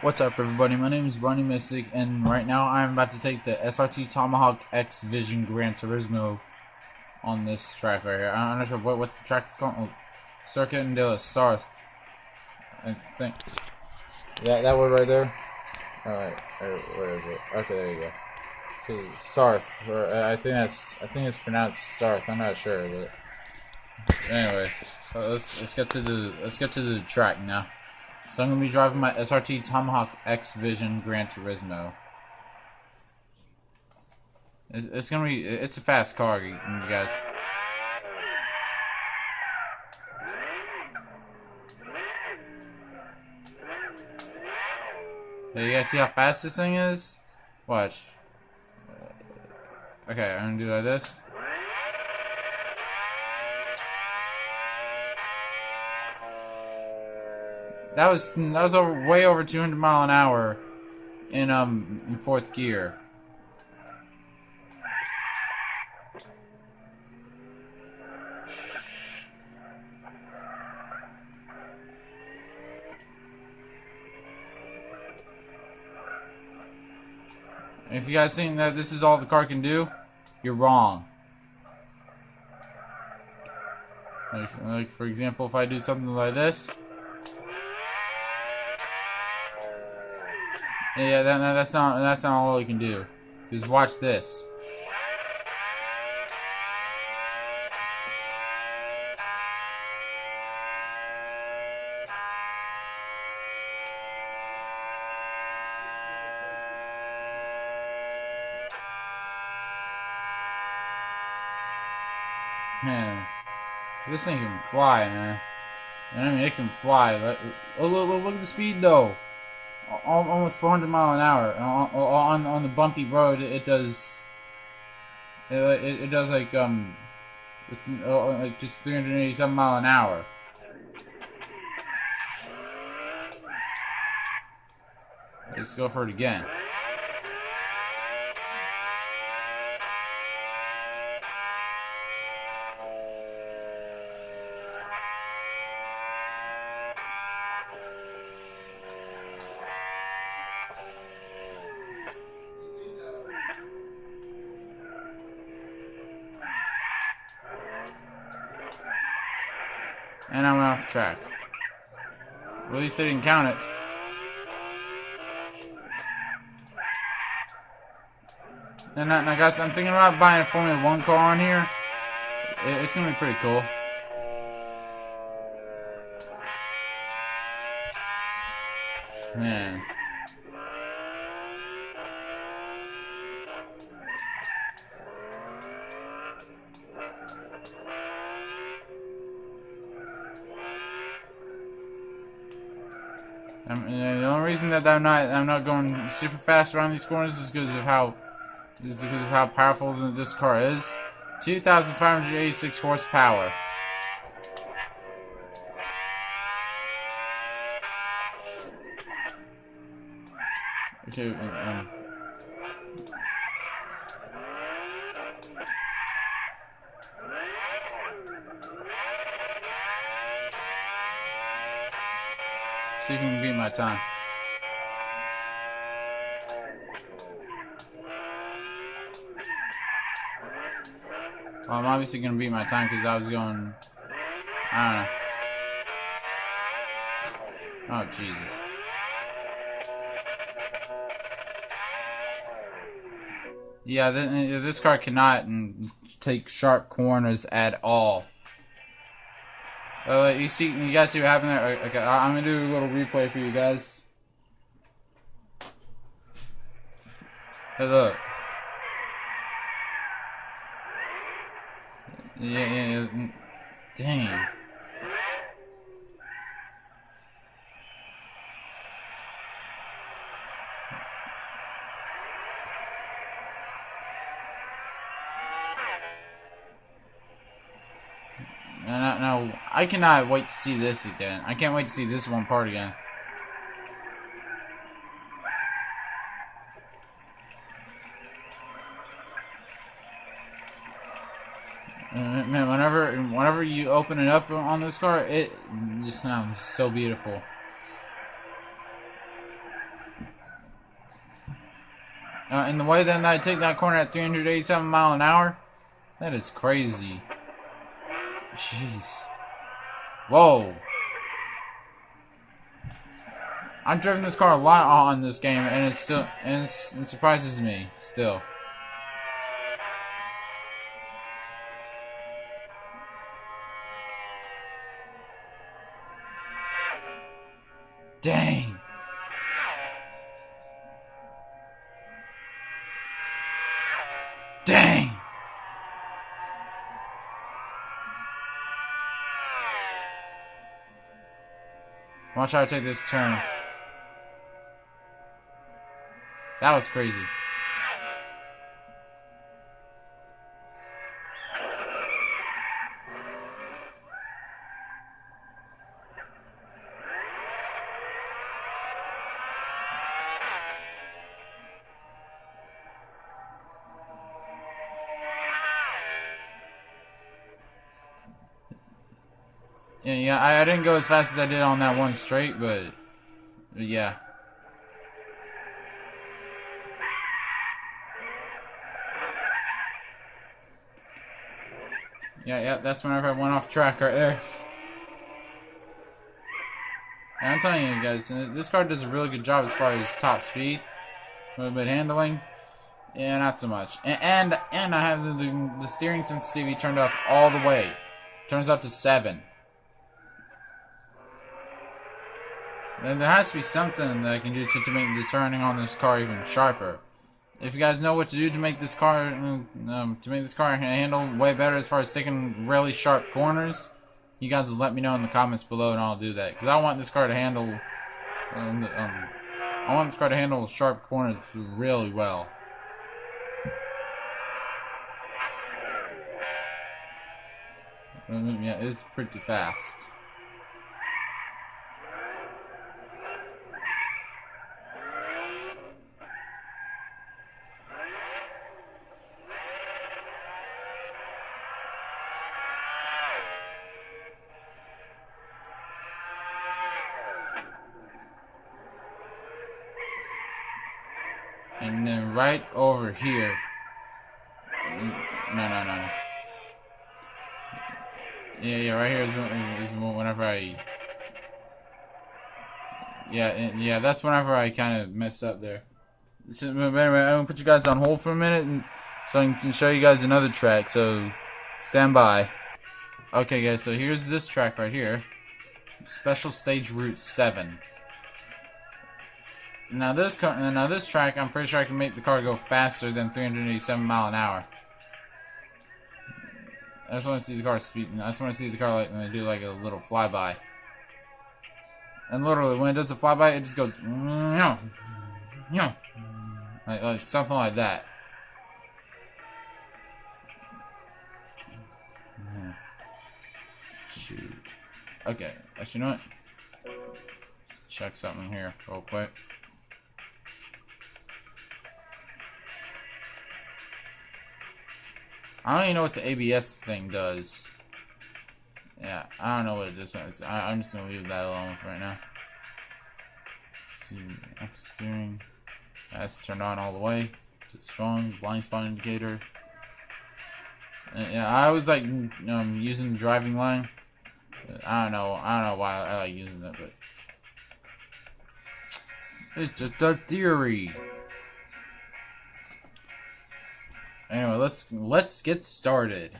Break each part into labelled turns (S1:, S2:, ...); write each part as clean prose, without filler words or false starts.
S1: What's up, everybody? My name is Barney Mystic, and right now I'm about to take the SRT Tomahawk X Vision Gran Turismo on this track right here. I'm not sure what the track is called. Oh, Circuit de la Sarthe, I think. Yeah, that word right there. Alright, where is it? Okay, there you go. So Sarthe, or I think it's pronounced Sarthe. I'm not sure, but anyway, let's get to the track now. So I'm gonna be driving my SRT Tomahawk X Vision Gran Turismo. It's a fast car, you guys. Hey, you guys see how fast this thing is? Watch. Okay, I'm gonna do like this. That was way over 200 mile an hour in fourth gear. And if you guys think that this is all the car can do, you're wrong. Like for example, if I do something like this. Yeah, that's not all it can do. Just watch this. Man, this thing can fly, man. I mean, it can fly. Look at the speed though. Almost 400 mile an hour on the bumpy road. It does like like just 387 mile an hour. Let's go for it again. And I went off the track. Well, at least they didn't count it. And now, guys, I'm thinking about buying a Formula 1 car on here. It's gonna be pretty cool. Man. The only reason that I'm not going super fast around these corners is because of how powerful this car is. 2,586 horsepower. Okay. See if you can beat my time. Well, I'm obviously gonna beat my time because I was going. I don't know. Oh Jesus. Yeah, this car cannot take sharp corners at all. You guys see what happened there? Okay, I'm gonna do a little replay for you guys. Hey, look. Yeah. Dang. Now, I cannot wait to see this again. I can't wait to see this one part again. Man, whenever you open it up on this car, it just sounds so beautiful. And the way that I take that corner at 387 miles an hour, that is crazy. Jeez. Whoa. I've driven this car a lot on this game, and it surprises me still. Dang. Dang. Watch how I take this turn. That was crazy. Yeah, I didn't go as fast as I did on that one straight, but yeah. Yeah, that's whenever I went off track right there. And I'm telling you guys, this car does a really good job as far as top speed, but handling, yeah, not so much. And I have the steering sensitivity turned up all the way. Turns up to 7. Then there has to be something that I can do to make the turning on this car even sharper. If you guys know what to do to make this car handle way better as far as taking really sharp corners, you guys let me know in the comments below, and I'll do that. Because I want this car to handle, sharp corners really well. Yeah, it's pretty fast. And then right over here. No. Yeah, right here is whenever I. Yeah, that's whenever I kind of messed up there. So, anyway, I'm gonna put you guys on hold for a minute, so I can show you guys another track. So stand by. Okay, guys. So here's this track right here. Special Stage Route 7. Now this track, I'm pretty sure I can make the car go faster than 387 miles an hour. I just want to see the car speeding. I just want to see the car like when they do like a little flyby. And literally, when it does a flyby, it just goes like something like that. Shoot. Okay, actually, you know what? Let's check something here real quick. I don't even know what the ABS thing does. Yeah, I don't know what it is. I'm just gonna leave that alone for right now. See, active steering. That's turned on all the way. It's strong. Blind spot indicator. Yeah, I always like using the driving line. I don't know why I like using it, but it's just a theory. Anyway, let's get started.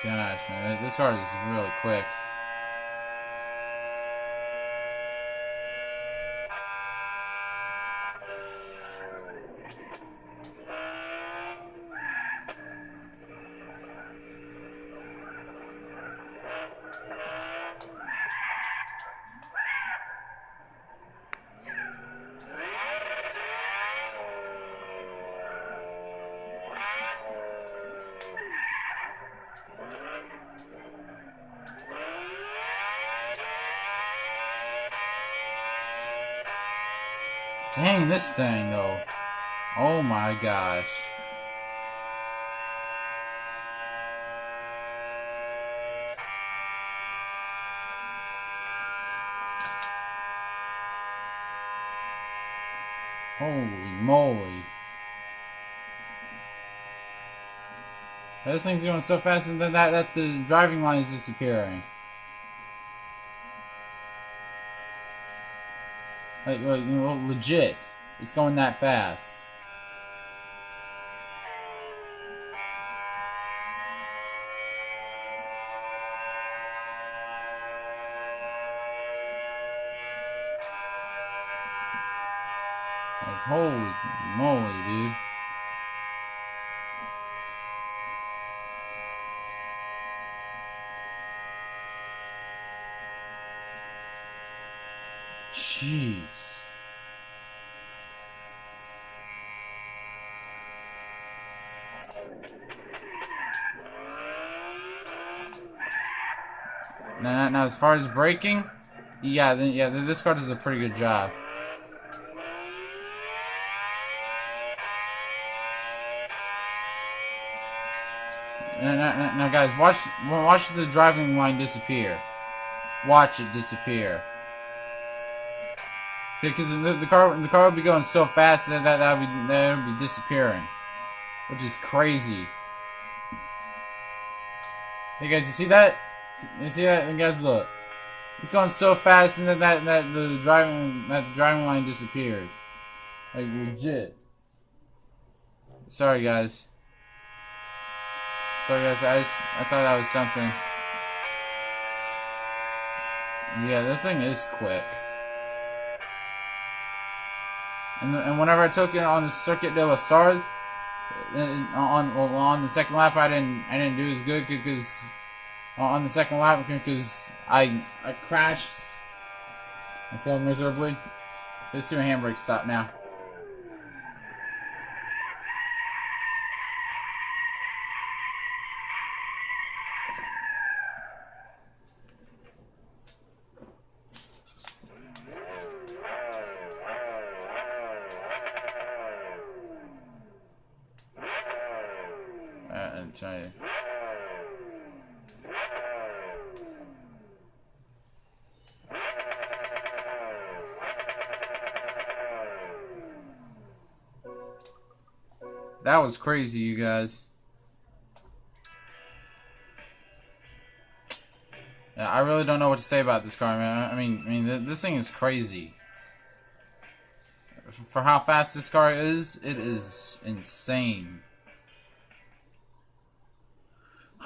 S1: Gosh, man, this car is really quick. Dang, this thing though. Oh my gosh. Holy moly. This thing's going so fast that the driving line is disappearing. Like you know, legit. It's going that fast. Like, holy moly, dude. Jeez. Now, as far as braking, yeah, this car does a pretty good job. Now, guys, watch the driving line disappear. Watch it disappear. Because the car will be going so fast that would be disappearing, which is crazy. Hey guys, you see that? You see that? And guys, look, it's going so fast and that the driving line disappeared, like legit. Sorry guys. I thought that was something. Yeah, this thing is quick. And whenever I took it on the Circuit de la Sarthe, on the second lap, I didn't do as good because on the second lap because I crashed. I failed miserably. Let's do a handbrake stop now. And try to. That was crazy, you guys. Yeah, I really don't know what to say about this car, man. I mean, this thing is crazy. For how fast this car is, it is insane.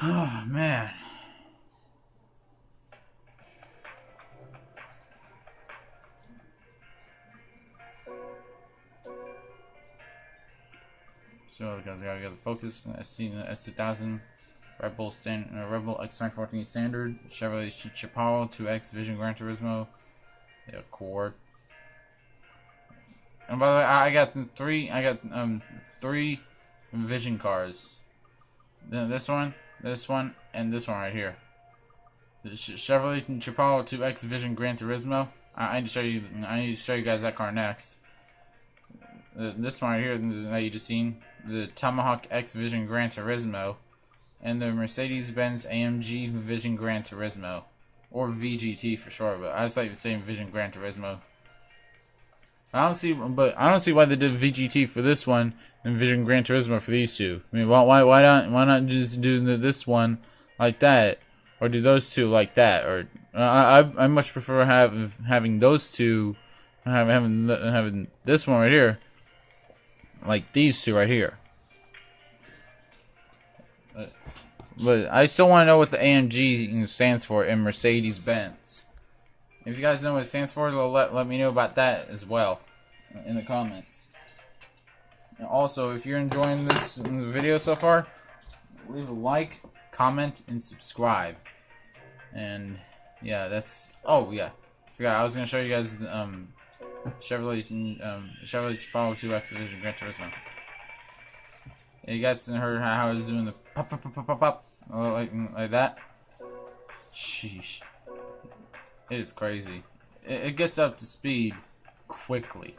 S1: Oh, man. So, guys, I gotta get the Focus, S2000, Red Bull X914 Standard, Chevrolet Chapao 2X Vision Gran Turismo, the Accord. And by the way, I got three Vision cars. This one, and this one right here. The Chevrolet Chapao 2X Vision Gran Turismo. I need to show you guys that car next. This one right here that you just seen, the Tomahawk X Vision Gran Turismo, and the Mercedes-Benz AMG Vision Gran Turismo, or VGT for short, but I just like saying Vision Gran Turismo. I don't see why they did VGT for this one and Vision Gran Turismo for these two. I mean, why not just do this one like that, or do those two like that, or I much prefer having those two, having this one right here. Like these two right here. But I still want to know what the AMG stands for in Mercedes-Benz. If you guys know what it stands for, let me know about that as well in the comments. And also, if you're enjoying this video so far, leave a like, comment, and subscribe. And yeah, that's... Oh yeah, I forgot. I was gonna show you guys the Chevrolet Chapao 2X Vision Gran Turismo. Yeah, you guys heard how I was doing the pop like that. Sheesh, it is crazy. It gets up to speed quickly.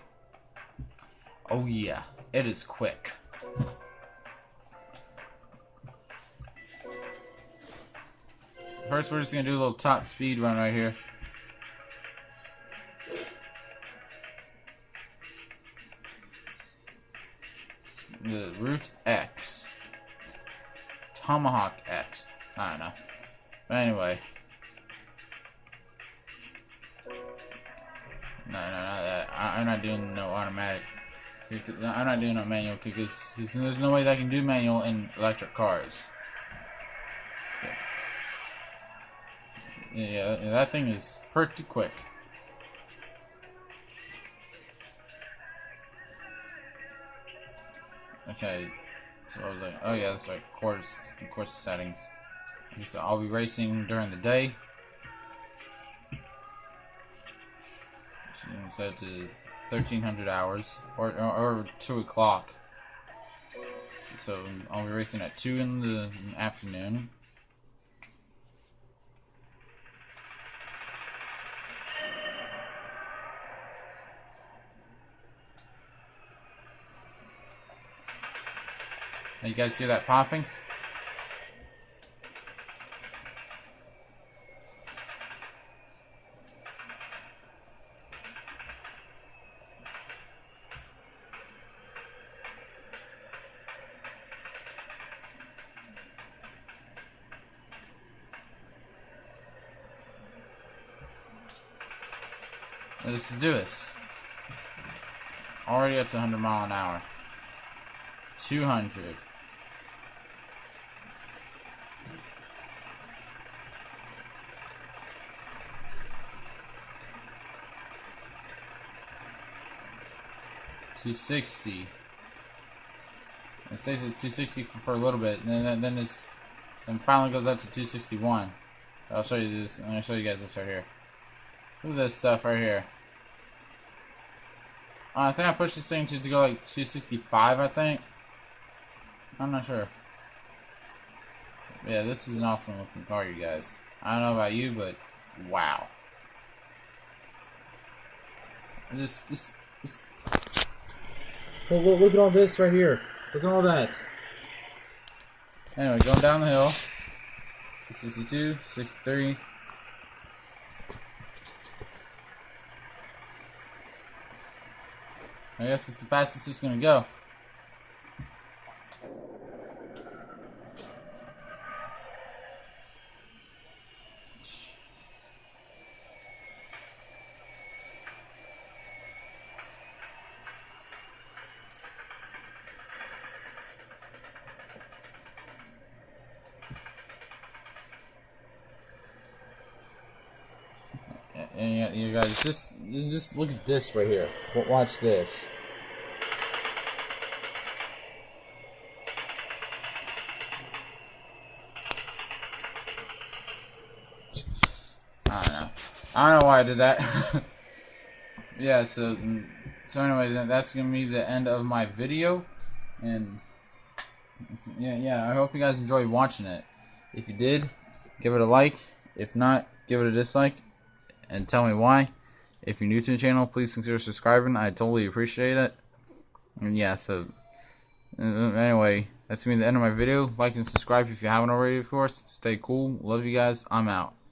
S1: Oh yeah, it is quick. First, we're just gonna do a little top speed run right here. X. Tomahawk X. I don't know. But anyway. No, not that. I'm not doing no automatic. I'm not doing no manual because there's no way that I can do manual in electric cars. Yeah, that thing is pretty quick. Okay, so I was like, oh yeah, that's like course settings. Okay, so I'll be racing during the day. Set to 1,300 hours or 2 o'clock. So I'll be racing at 2 in the afternoon. Now you guys see that popping? Let's do this. Already up to 100 mile an hour. 200. $260. It stays at 260 for a little bit, and then finally goes up to 261. I'll show you this. I'm gonna show you guys this right here. Look at this stuff right here. I think I pushed this thing to go like 265. I think. I'm not sure. Yeah, this is an awesome looking car, you guys. I don't know about you, but wow. This. Look at all this right here. Look at all that. Anyway, going down the hill. 62, 63. I guess it's the fastest it's gonna go. And yeah, you guys, just look at this right here. Watch this. I don't know. I don't know why I did that. Yeah, so anyway, that's gonna be the end of my video, and yeah, I hope you guys enjoyed watching it. If you did, give it a like. If not, give it a dislike, and tell me why. If you're new to the channel, please consider subscribing. I totally appreciate it. And yeah, so anyway, that's gonna be the end of my video. Like and subscribe if you haven't already, of course. Stay cool. Love you guys. I'm out.